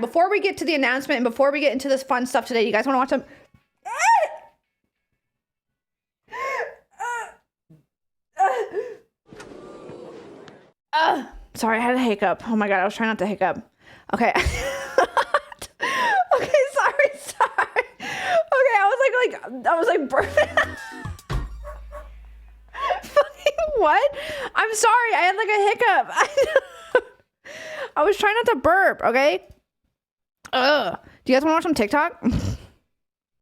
Before we get to the announcement and before we get into this fun stuff today, you guys want to watch some... Sorry, I had a hiccup. Oh my god, I was trying not to hiccup. Okay. Okay, sorry. Okay, I was like burping. Fucking what? I'm sorry, I had like a hiccup. I was trying not to burp, okay? Ugh. Do you guys want to watch some TikTok?